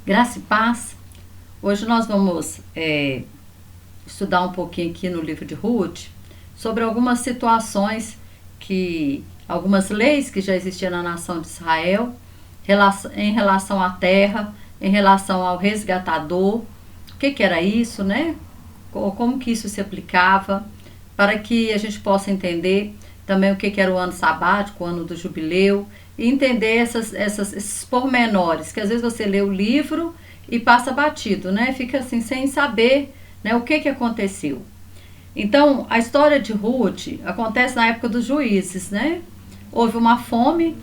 Graça e paz. Hoje nós vamos estudar um pouquinho aqui no livro de Ruth sobre algumas situações algumas leis que já existiam na nação de Israel em relação à terra, em relação ao resgatador, o que era isso, né? Como que isso se aplicava, para que a gente possa entender também o que era o ano sabático, o ano do jubileu, e entender esses pormenores, que às vezes você lê o livro e passa batido, né? Fica assim sem saber, né, o que aconteceu. Então, a história de Ruth acontece na época dos juízes, né? Houve uma fome,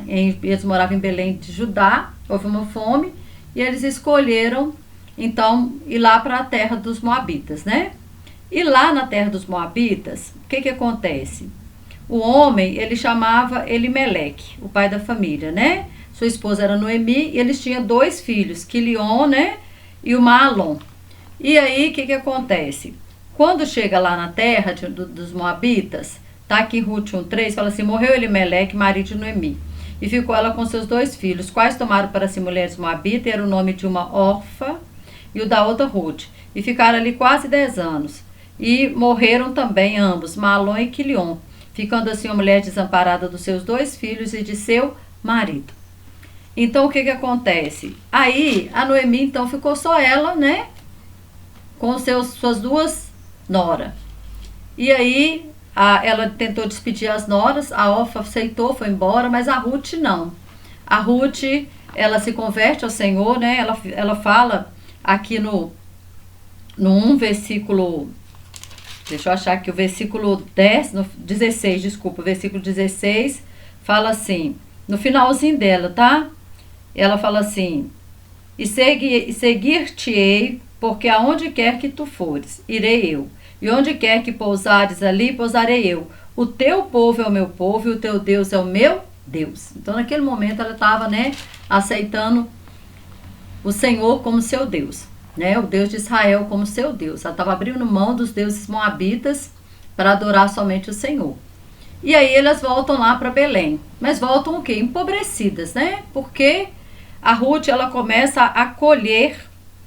eles moravam em Belém de Judá, houve uma fome, e eles escolheram, então, ir lá para a terra dos Moabitas, né? E lá na terra dos Moabitas, o que acontece? O homem, ele chamava Elimeleque, o pai da família, né? Sua esposa era Noemi e eles tinham 2 filhos, Quilion, né? E o Maalon. E aí, o que acontece? Quando chega lá na terra dos Moabitas, tá aqui em Ruth 1:3, fala assim: morreu Elimeleque, marido de Noemi, e ficou ela com seus 2 filhos, quais tomaram para si mulheres moabitas, era o nome de uma Orfa e o da outra Ruth, e ficaram ali quase 10 anos. E morreram também ambos, Maalon e Quilion, ficando assim a mulher desamparada dos seus 2 filhos e de seu marido. Então o que acontece? Aí a Noemi então ficou só ela, né? Com suas 2 noras. E aí ela tentou despedir as noras, a Orfa aceitou, foi embora, mas a Ruth não. A Ruth, ela se converte ao Senhor, né? Ela fala aqui no 1 versículo, deixa eu achar aqui o versículo 10, no 16, desculpa, o versículo 16 fala assim, no finalzinho dela, tá? Ela fala assim: e seguir-te-ei, porque aonde quer que tu fores, irei eu. E onde quer que pousares ali, pousarei eu. O teu povo é o meu povo e o teu Deus é o meu Deus. Então, naquele momento, ela estava, né, aceitando o Senhor como seu Deus, né, o Deus de Israel como seu Deus. Ela estava abrindo mão dos deuses moabitas para adorar somente o Senhor. E aí elas voltam lá para Belém. Mas voltam o quê? Empobrecidas, né? Porque a Ruth, ela começa a colher,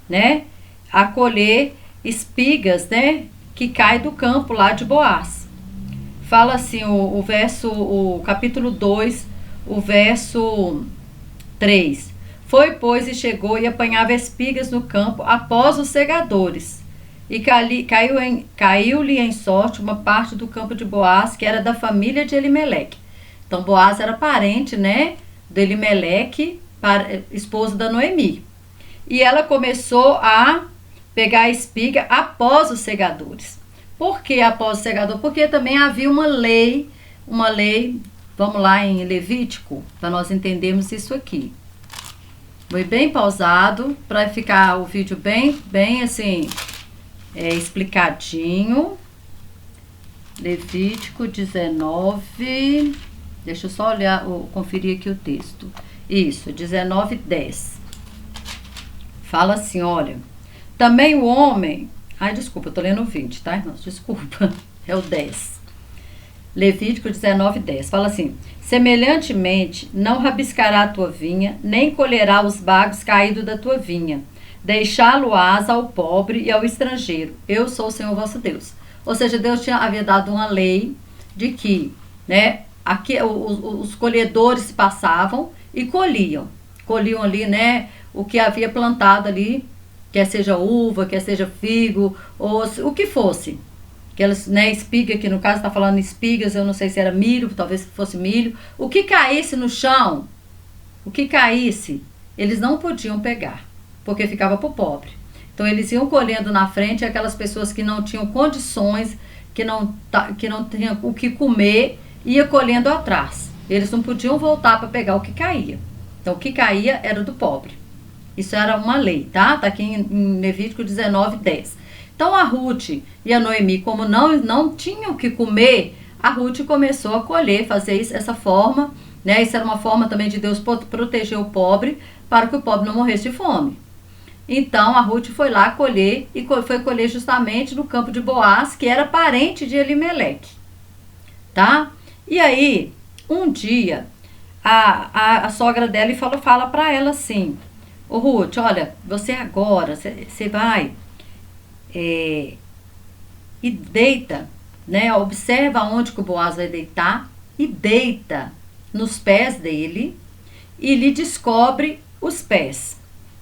né? A colher espigas, né? Que cai do campo lá de Boaz. Fala assim o capítulo 2, o verso 3. Foi, pois, e chegou e apanhava espigas no campo após os segadores. E caiu-lhe em sorte uma parte do campo de Boaz, que era da família de Elimeleque. Então, Boaz era parente, né, de Elimeleque, esposo da Noemi. E ela começou a pegar a espiga após os segadores. Por que após o segador? Porque também havia uma lei, vamos lá em Levítico, para nós entendermos isso aqui. Foi bem pausado, para ficar o vídeo bem assim, explicadinho. Levítico 19, deixa eu só olhar, conferir aqui o texto. Isso, 19:10. Fala assim, olha, também o homem... Ai, desculpa, eu tô lendo o 20, tá, irmãos? Desculpa, é o 10. Levítico 19:10. Fala assim: semelhantemente, não rabiscará a tua vinha, nem colherá os bagos caídos da tua vinha. Deixá-lo-ás ao pobre e ao estrangeiro. Eu sou o Senhor vosso Deus. Ou seja, Deus havia dado uma lei de que, né, aqui, os colhedores passavam e colhiam ali, né, o que havia plantado ali, quer seja uva, quer seja figo, ou o que fosse. Aquelas, né, espiga, que no caso está falando espigas, eu não sei se era milho, talvez fosse milho. O que caísse no chão, eles não podiam pegar, porque ficava para o pobre. Então eles iam colhendo na frente aquelas pessoas que não tinham condições, que não tinham o que comer, ia colhendo atrás. Eles não podiam voltar para pegar o que caía. Então o que caía era do pobre. Isso era uma lei, tá? Tá aqui em Levítico 19:10. Então a Ruth e a Noemi, como não tinham o que comer, a Ruth começou a colher, fazer isso, essa forma, né? Isso era uma forma também de Deus proteger o pobre, para que o pobre não morresse de fome. Então a Ruth foi lá colher, e foi colher justamente no campo de Boaz, que era parente de Elimeleque, tá? E aí, um dia, a sogra dela fala para ela assim: ô Ruth, olha, você agora, você vai e deita, né? Observa onde que o Boaz vai deitar e deita nos pés dele e lhe descobre os pés.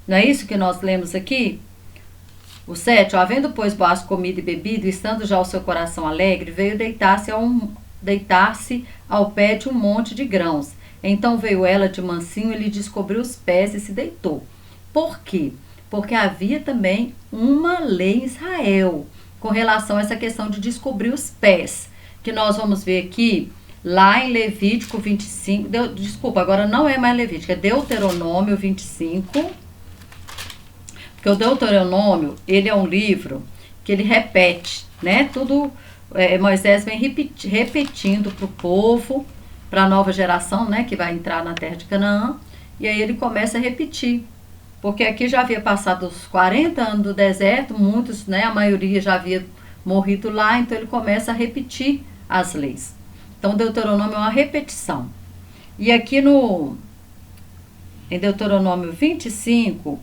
Não é isso que nós lemos aqui? O 7, ó, havendo, pois, Boaz comido e bebido, estando já o seu coração alegre, veio deitar-se ao pé de um monte de grãos. Então veio ela de mansinho e lhe descobriu os pés e se deitou. Por quê? Porque havia também uma lei em Israel com relação a essa questão de descobrir os pés, que nós vamos ver aqui lá em Levítico 25, desculpa, agora não é mais Levítico, é Deuteronômio 25, porque o Deuteronômio, ele é um livro que ele repete, né, tudo, Moisés vem repetindo para o povo, para a nova geração, né, que vai entrar na terra de Canaã, e aí ele começa a repetir, porque aqui já havia passado os 40 anos do deserto, muitos, né, a maioria já havia morrido lá, então ele começa a repetir as leis. Então, Deuteronômio é uma repetição. E aqui em Deuteronômio 25,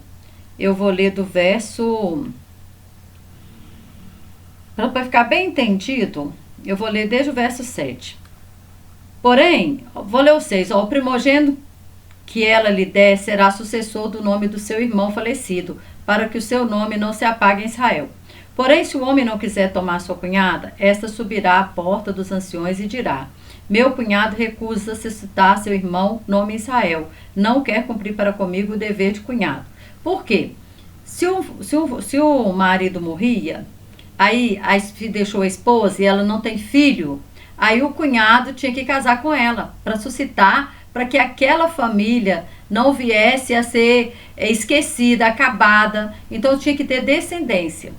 eu vou ler do verso... Para ficar bem entendido, eu vou ler desde o verso 7. Porém, vou ler o 6. Ó, o primogênito que ela lhe der será sucessor do nome do seu irmão falecido, para que o seu nome não se apague em Israel. Porém, se o homem não quiser tomar sua cunhada, esta subirá à porta dos anciões e dirá: meu cunhado recusa-se citar seu irmão nome em Israel, não quer cumprir para comigo o dever de cunhado. Por quê? Se o marido morria, aí deixou a esposa e ela não tem filho, aí o cunhado tinha que casar com ela, para suscitar, para que aquela família não viesse a ser esquecida, acabada. Então tinha que ter descendência.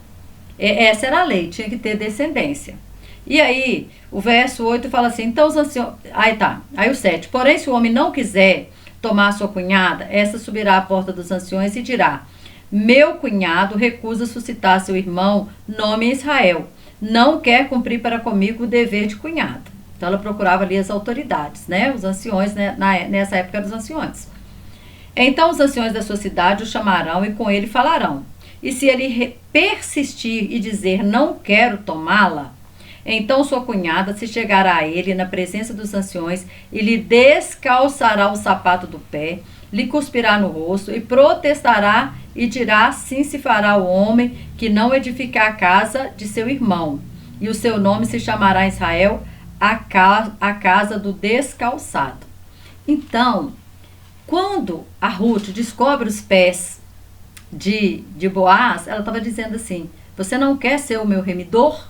Essa era a lei, tinha que ter descendência. E aí, o verso 8 fala assim, então os anciões... Aí o 7, porém se o homem não quiser tomar sua cunhada, essa subirá à porta dos anciões e dirá: meu cunhado recusa suscitar seu irmão nome em Israel, não quer cumprir para comigo o dever de cunhado. Então ela procurava ali as autoridades, né? Os anciões, né? Nessa época dos anciões. Então os anciões da sua cidade o chamarão e com ele falarão. E se ele persistir e dizer não quero tomá-la, então sua cunhada se chegará a ele na presença dos anciões e lhe descalçará o sapato do pé, lhe cuspirá no rosto e protestará e dirá: assim se fará o homem que não edificar a casa de seu irmão. E o seu nome se chamará em Israel a casa do descalçado. Então, quando a Ruth descobre os pés de Boaz, ela estava dizendo assim: você não quer ser o meu remidor?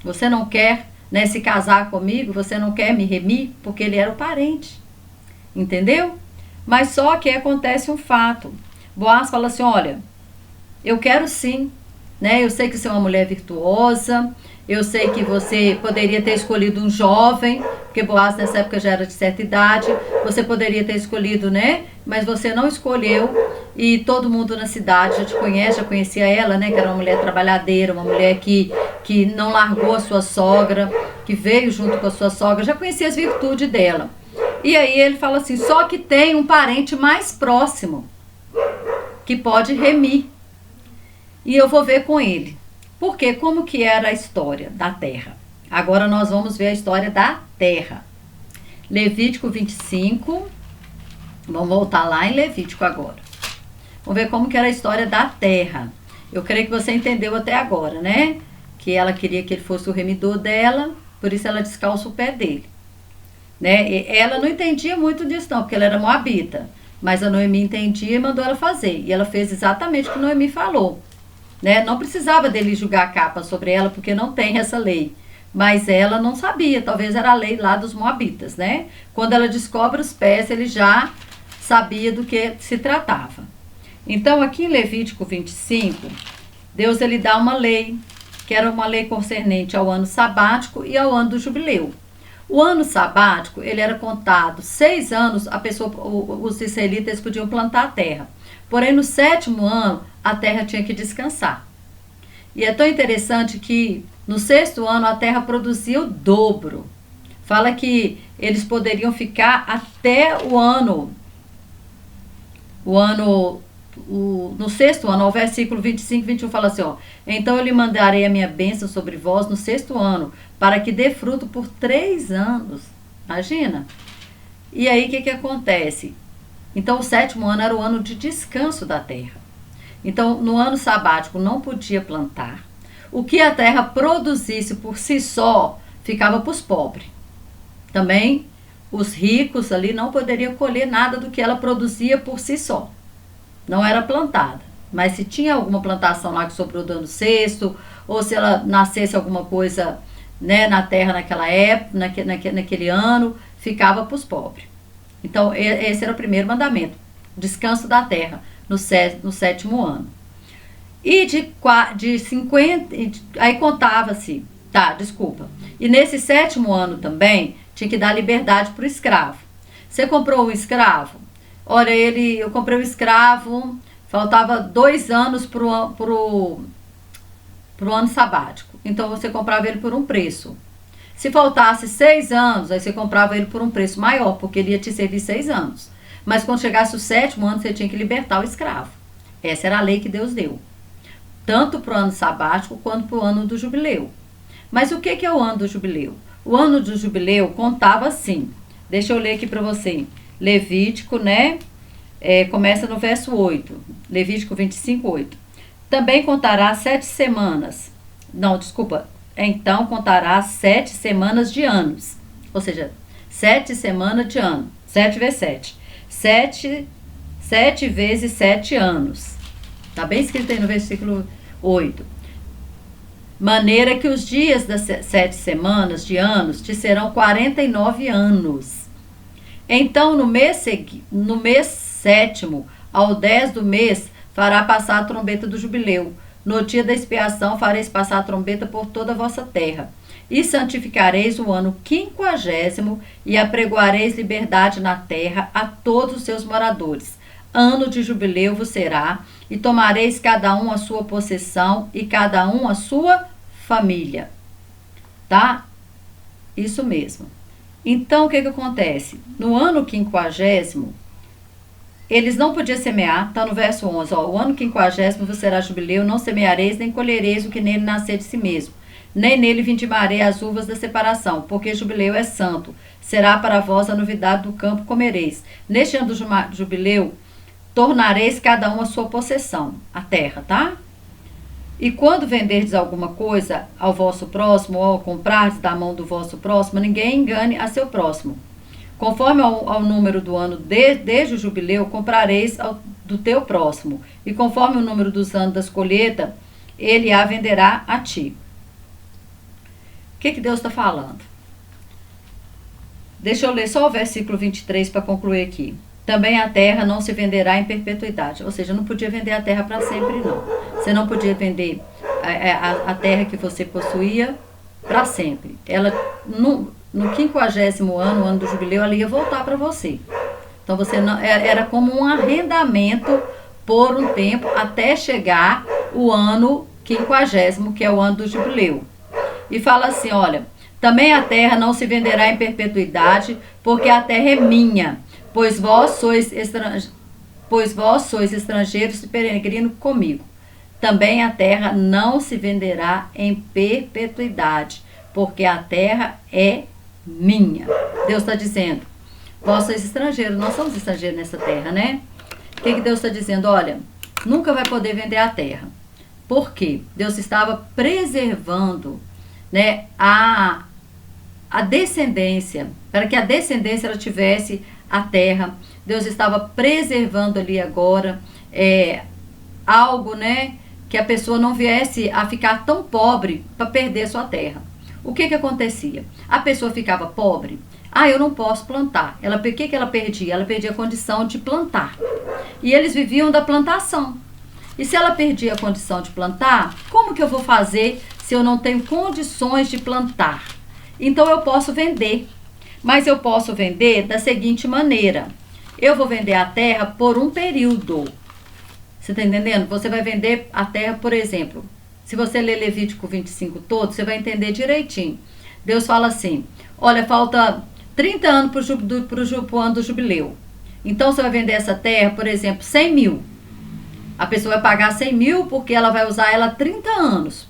Você não quer, né, se casar comigo? Você não quer me remir? Porque ele era o parente. Entendeu? Mas só que acontece um fato. Boaz fala assim: olha, eu quero sim, né? Eu sei que você é uma mulher virtuosa, eu sei que você poderia ter escolhido um jovem, porque Boaz nessa época já era de certa idade, você poderia ter escolhido, né? Mas você não escolheu, e todo mundo na cidade já te conhece, já conhecia ela, né? Que era uma mulher trabalhadeira, uma mulher que não largou a sua sogra, que veio junto com a sua sogra, já conhecia as virtudes dela. E aí ele fala assim: só que tem um parente mais próximo que pode remir, e eu vou ver com ele. Porque como que era a história da terra? Agora nós vamos ver a história da terra. Levítico 25. Vamos voltar lá em Levítico agora. Vamos ver como que era a história da terra. Eu creio que você entendeu até agora, né? Que ela queria que ele fosse o remidor dela, por isso ela descalça o pé dele. Né? E ela não entendia muito disso não, porque ela era moabita. Mas a Noemi entendia e mandou ela fazer. E ela fez exatamente o que Noemi falou. Né? Não precisava dele julgar a capa sobre ela, porque não tem essa lei. Mas ela não sabia, talvez era a lei lá dos moabitas, né? Quando ela descobre os pés, ele já sabia do que se tratava. Então, aqui em Levítico 25, Deus ele dá uma lei, que era uma lei concernente ao ano sabático e ao ano do jubileu. O ano sabático, ele era contado 6 anos, os israelitas podiam plantar a terra. Porém, no 7º ano, a terra tinha que descansar. E é tão interessante que no 6º ano a terra produzia o dobro. Fala que eles poderiam ficar até o ano O ano, no sexto ano, o versículo 25, 21 fala assim, ó. Então eu lhe mandarei a minha bênção sobre vós no sexto ano, para que dê fruto por 3 anos. Imagina. E aí o que acontece? Então o sétimo ano era o ano de descanso da terra. Então no ano sabático não podia plantar. O que a terra produzisse por si só ficava para os pobres. Também os ricos ali não poderiam colher nada do que ela produzia por si só. Não era plantada. Mas se tinha alguma plantação lá que sobrou do ano sexto, ou se ela nascesse alguma coisa, né, na terra naquela época, naquele ano, ficava para os pobres. Então, esse era o primeiro mandamento. Descanso da terra no sétimo ano. E de 50, aí contava-se, desculpa. E nesse sétimo ano também, tinha que dar liberdade para o escravo. Você comprou um escravo? Olha, eu comprei um escravo, faltava 2 anos pro ano sabático. Então você comprava ele por um preço. Se faltasse 6 anos, aí você comprava ele por um preço maior, porque ele ia te servir 6 anos. Mas quando chegasse o sétimo ano, você tinha que libertar o escravo. Essa era a lei que Deus deu. Tanto para o ano sabático quanto para o ano do jubileu. Mas o que é o ano do jubileu? O ano do jubileu contava assim. Deixa eu ler aqui para você. Levítico, né? Começa no verso 8. Levítico 25, 8. Também contará 7 semanas. Não, desculpa. Então contará 7 semanas de anos. Ou seja, 7 semanas de ano. 7 vezes 7. 7 vezes 7 anos. Está bem escrito aí no versículo 8. Maneira que os dias das 7 semanas de anos te serão 49 anos. Então, no mês sétimo, ao 10 do mês, fará passar a trombeta do jubileu. No dia da expiação, fareis passar a trombeta por toda a vossa terra. E santificareis o ano 50º e apregoareis liberdade na terra a todos os seus moradores. Ano de jubileu vos será, e tomareis cada um a sua possessão e cada um a sua família. Tá? Isso mesmo. Então, o que acontece? No ano 50º, eles não podiam semear, tá no verso 11, ó, o ano 50º vos será jubileu, não semeareis, nem colhereis o que nele nascer de si mesmo, nem nele vindimarei as uvas da separação, porque jubileu é santo, será para vós a novidade do campo, comereis. Neste ano do jubileu, tornareis cada um a sua possessão, a terra, tá? E quando venderdes alguma coisa ao vosso próximo, ou comprardes da mão do vosso próximo, ninguém engane a seu próximo. Conforme ao número do ano desde o jubileu, comprareis do teu próximo. E conforme o número dos anos das colheitas, ele a venderá a ti. O que Deus está falando? Deixa eu ler só o versículo 23 para concluir aqui. Também a terra não se venderá em perpetuidade. Ou seja, não podia vender a terra para sempre, não. Você não podia vender a terra que você possuía para sempre. Ela, no 50º ano, o ano do jubileu, ela ia voltar para você. Então, você não, era como um arrendamento por um tempo até chegar o ano 50º, que é o ano do jubileu. E fala assim, olha, também a terra não se venderá em perpetuidade, porque a terra é minha, pois vós sois estrangeiros e peregrinos comigo. Também a terra não se venderá em perpetuidade, porque a terra é minha. Deus está dizendo, vós sois estrangeiros, nós somos estrangeiros nessa terra, né? O que Deus está dizendo? Olha, nunca vai poder vender a terra. Por quê? Deus estava preservando, né, a descendência, para que a descendência ela tivesse a terra. Deus estava preservando ali agora algo, né, que a pessoa não viesse a ficar tão pobre para perder sua terra. O que acontecia? A pessoa ficava pobre. Eu não posso plantar. O que ela perdia? Ela perdia a condição de plantar. E eles viviam da plantação. E se ela perdia a condição de plantar, como que eu vou fazer se eu não tenho condições de plantar? Então eu posso vender. Mas eu posso vender da seguinte maneira. Eu vou vender a terra por um período. Você está entendendo? Você vai vender a terra, por exemplo, se você ler Levítico 25 todo, você vai entender direitinho. Deus fala assim, olha, falta 30 anos para o ano do jubileu. Então você vai vender essa terra, por exemplo, 100 mil. A pessoa vai pagar 100 mil porque ela vai usar ela 30 anos.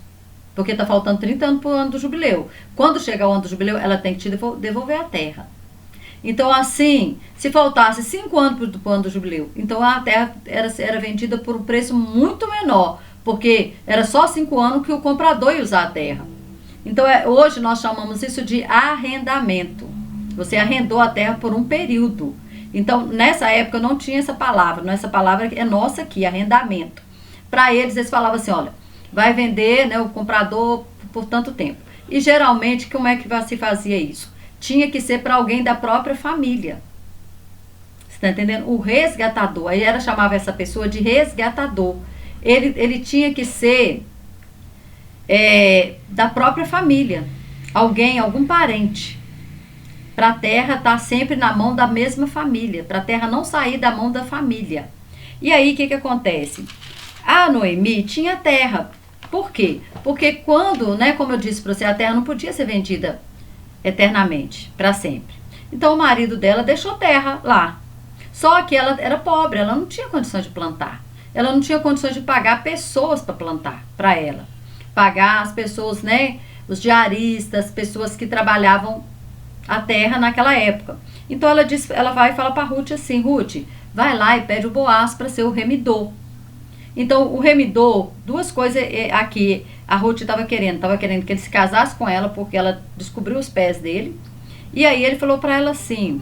Porque está faltando 30 anos para o ano do jubileu. Quando chegar o ano do jubileu, ela tem que te devolver a terra. Então, assim, se faltasse 5 anos para o ano do jubileu, então a terra era vendida por um preço muito menor. Porque era só 5 anos que o comprador ia usar a terra. Então, hoje nós chamamos isso de arrendamento. Você arrendou a terra por um período. Então, nessa época não tinha essa palavra. Essa palavra é nossa aqui, arrendamento. Para eles falavam assim, olha, vai vender, né, o comprador por tanto tempo. E geralmente, como é que se fazia isso? Tinha que ser para alguém da própria família. Você está entendendo? O resgatador, aí chamava essa pessoa de resgatador. Ele tinha que ser da própria família. Algum parente. Para a terra estar sempre na mão da mesma família. Para a terra não sair da mão da família. E aí, o que acontece? A Noemi tinha terra. Por quê? Porque quando, né, como eu disse para você, a terra não podia ser vendida eternamente, para sempre. Então o marido dela deixou terra lá. Só que ela era pobre, ela não tinha condições de plantar. Ela não tinha condições de pagar pessoas para plantar para ela. Pagar as pessoas, né, os diaristas, pessoas que trabalhavam a terra naquela época. Então ela vai e fala para Ruth assim, Ruth, vai lá e pede o Boaz para ser o remidor. Então, o remidor, duas coisas aqui, a Ruth estava querendo que ele se casasse com ela, porque ela descobriu os pés dele, e aí ele falou para ela assim,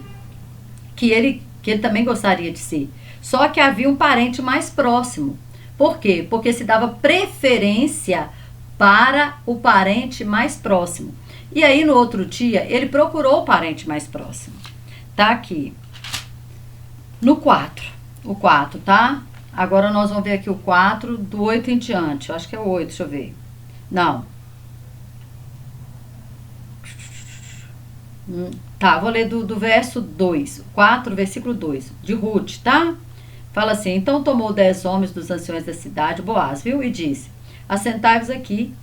que ele também gostaria de ser, só que havia um parente mais próximo. Por quê? Porque se dava preferência para o parente mais próximo. E aí, no outro dia, ele procurou o parente mais próximo. Tá aqui, no 4, o 4, tá? Agora nós vamos ver aqui o 4, do 8 em diante. Eu acho que é o 8, deixa eu ver. Não. Tá, vou ler do verso 2. 4, versículo 2. De Ruth, tá? Fala assim, então tomou 10 homens dos anciões da cidade, Boaz, viu? E disse, assentai-vos aqui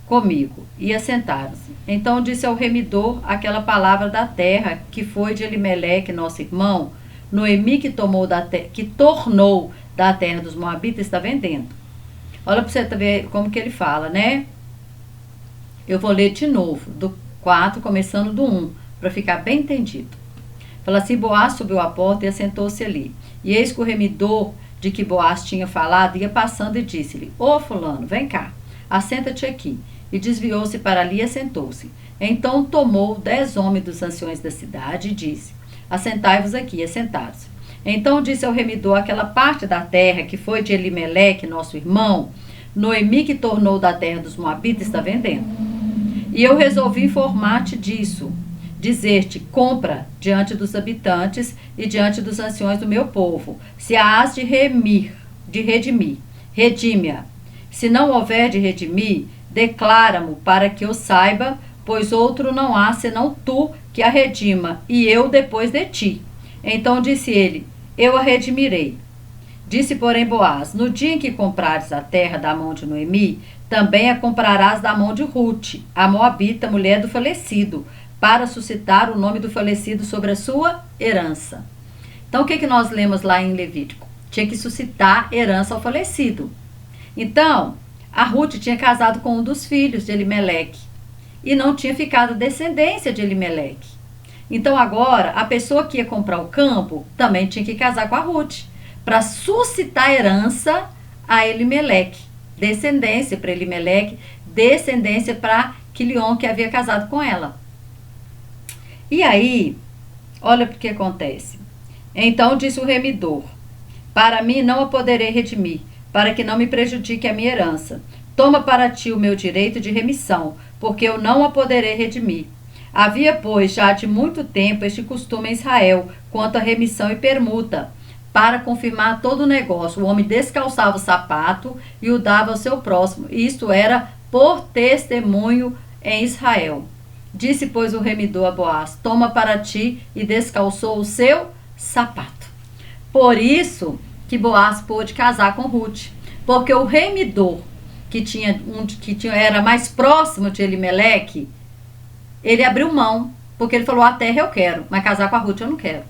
comigo. E assentaram-se. Então disse ao remidor aquela palavra da terra, que foi de Elimeleque, nosso irmão, Noemi, que tornou da terra dos Moabitas, está vendendo. Olha para você ver como que ele fala, né? Eu vou ler de novo, do 4, começando do 1, para ficar bem entendido. Fala assim, Boaz subiu à porta e assentou-se ali. E eis que o remidor de que Boaz tinha falado ia passando e disse-lhe, ô fulano, vem cá, assenta-te aqui. E desviou-se para ali e assentou-se. Então tomou 10 homens dos anciões da cidade e disse, assentai-vos aqui, e assentaram-se. Então disse ao remidor aquela parte da terra que foi de Elimeleque, nosso irmão, Noemi, que tornou da terra dos Moabitas, está vendendo. E eu resolvi informar-te disso, dizer-te, compra diante dos habitantes e diante dos anciões do meu povo, se a has de redimir, redime-a. Se não houver de redimir, declara-mo para que eu saiba, pois outro não há senão tu que a redima, e eu depois de ti. Então disse ele, eu a redimirei. Disse, porém, Boaz, no dia em que comprares a terra da mão de Noemi, também a comprarás da mão de Ruth, a moabita, mulher do falecido, para suscitar o nome do falecido sobre a sua herança. Então, o que nós lemos lá em Levítico? Tinha que suscitar herança ao falecido. Então, a Ruth tinha casado com um dos filhos de Elimeleque e não tinha ficado descendência de Elimeleque. Então agora, a pessoa que ia comprar o campo também tinha que casar com a Ruth, para suscitar herança a Elimeleque, descendência para Elimeleque, descendência para Quilion, que havia casado com ela. E aí, olha o que acontece. Então disse o remidor, para mim não a poderei redimir, para que não me prejudique a minha herança. Toma para ti o meu direito de remissão, porque eu não a poderei redimir. Havia, pois, já de muito tempo este costume em Israel, quanto à remissão e permuta. Para confirmar todo o negócio, o homem descalçava o sapato e o dava ao seu próximo. E isto era por testemunho em Israel. Disse, pois, o remidor a Boaz, toma para ti, e descalçou o seu sapato. Por isso que Boaz pôde casar com Ruth, porque o remidor, que era mais próximo de Elimeleque, ele abriu mão, porque ele falou, a terra eu quero, mas casar com a Ruth eu não quero.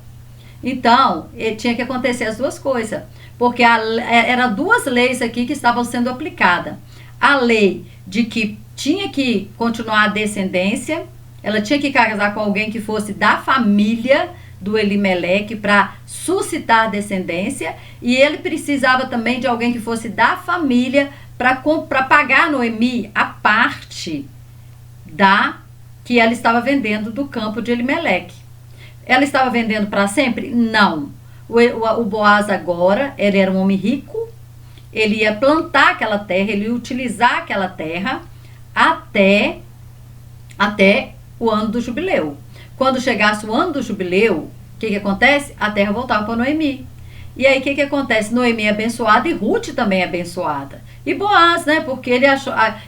Então, tinha que acontecer as duas coisas, porque eram duas leis aqui que estavam sendo aplicadas. A lei de que tinha que continuar a descendência, ela tinha que casar com alguém que fosse da família do Elimeleque para suscitar descendência, e ele precisava também de alguém que fosse da família para pagar a Noemi a parte que ela estava vendendo do campo de Elimeleque. Ela estava vendendo para sempre? Não. O Boaz agora, ele era um homem rico, ele ia plantar aquela terra, ele ia utilizar aquela terra até o ano do jubileu. Quando chegasse o ano do jubileu, o que acontece? A terra voltava para Noemi. E aí o que acontece? Noemi é abençoada e Ruth também é abençoada. E Boaz, né? Porque ele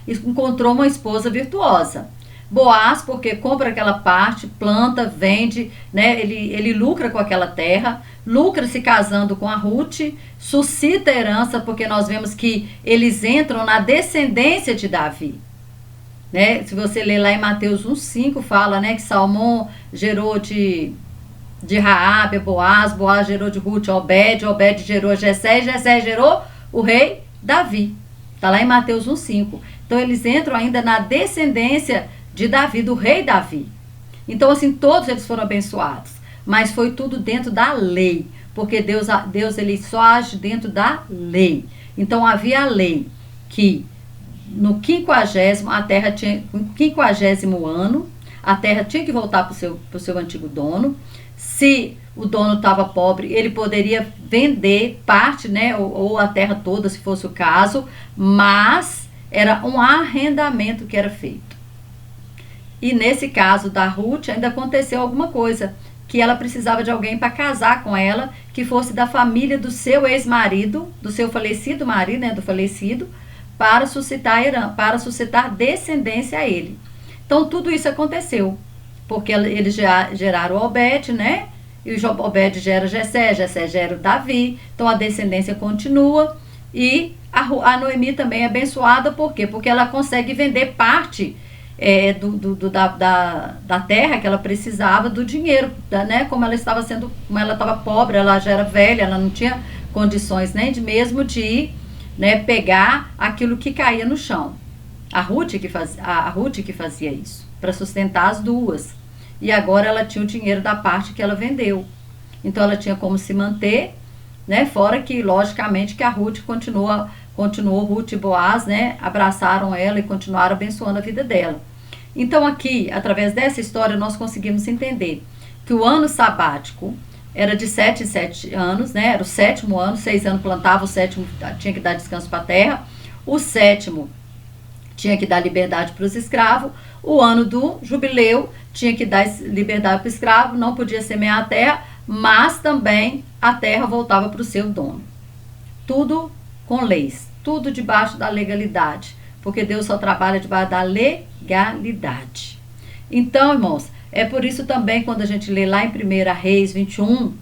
encontrou uma esposa virtuosa. Boaz, porque compra aquela parte, planta, vende, né? Ele lucra com aquela terra, lucra se casando com a Ruth, suscita a herança, porque nós vemos que eles entram na descendência de Davi. Né? Se você ler lá em Mateus 1,5, fala, né, que Salmão gerou de Raabe, Boaz gerou de Ruth, Obed gerou Jessé, e Jessé gerou o rei Davi. Está lá em Mateus 1,5. Então eles entram ainda na descendência de Davi, do rei Davi. Então, assim, todos eles foram abençoados. Mas foi tudo dentro da lei. Porque Deus ele só age dentro da lei. Então, havia a lei que no 50º, a terra tinha, no 50º ano, a terra tinha que voltar para o seu antigo dono. Se o dono estava pobre, ele poderia vender parte, né, ou a terra toda, se fosse o caso, mas era um arrendamento que era feito. E nesse caso da Ruth, ainda aconteceu alguma coisa, que ela precisava de alguém para casar com ela, que fosse da família do seu ex-marido, do seu falecido marido, né, do falecido, para suscitar descendência a ele. Então, tudo isso aconteceu, porque eles geraram Obed, né? E o Obed gera Jessé, Jessé gera o Davi. Então, a descendência continua. E a Noemi também é abençoada, por quê? Porque ela consegue vender parte da terra que ela precisava, do dinheiro, né? Como ela estava pobre, ela já era velha, ela não tinha condições nem mesmo de ir, né, pegar aquilo que caía no chão. A Ruth que fazia isso, para sustentar as duas. E agora ela tinha o dinheiro da parte que ela vendeu. Então ela tinha como se manter, né? Fora que, logicamente, que a Ruth continuou, Ruth e Boaz, né? Abraçaram ela e continuaram abençoando a vida dela. Então aqui, através dessa história, nós conseguimos entender que o ano sabático era de 7 em 7 anos, né? Era o 7º ano, 6 anos plantava, o 7º tinha que dar descanso para a terra, o 7º tinha que dar liberdade para os escravos, o ano do jubileu tinha que dar liberdade para o escravo, não podia semear a terra, mas também a terra voltava para o seu dono. Tudo com leis, tudo debaixo da legalidade, porque Deus só trabalha debaixo da legalidade. Então, irmãos, é por isso também, quando a gente lê lá em 1 Reis 21,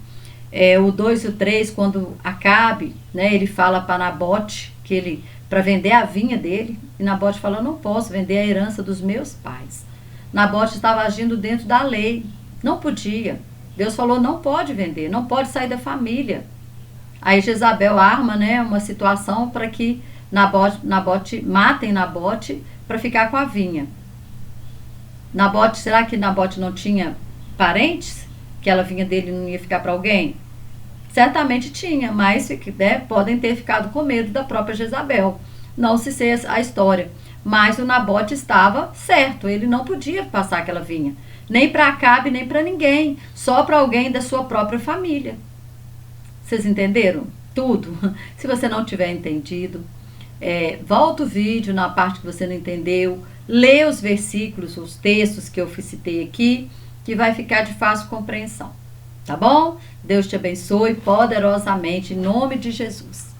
o 2 e o 3, quando Acabe, né, ele fala para Nabote, que ele, para vender a vinha dele, e Nabote fala, eu não posso vender a herança dos meus pais. Nabote estava agindo dentro da lei, não podia. Deus falou, não pode vender, não pode sair da família. Aí Jezabel arma, né, uma situação para que matem Nabote para ficar com a vinha. Será que Nabote não tinha parentes? Que a vinha dele não ia ficar para alguém? Certamente tinha, mas né, podem ter ficado com medo da própria Jezabel. Não se sei a história. Mas o Nabote estava certo, ele não podia passar aquela vinha. Nem para Acabe, nem para ninguém. Só para alguém da sua própria família. Vocês entenderam? Tudo. Se você não tiver entendido, volta o vídeo na parte que você não entendeu. Lê os versículos, os textos que eu citei aqui, que vai ficar de fácil compreensão. Tá bom? Deus te abençoe poderosamente, em nome de Jesus.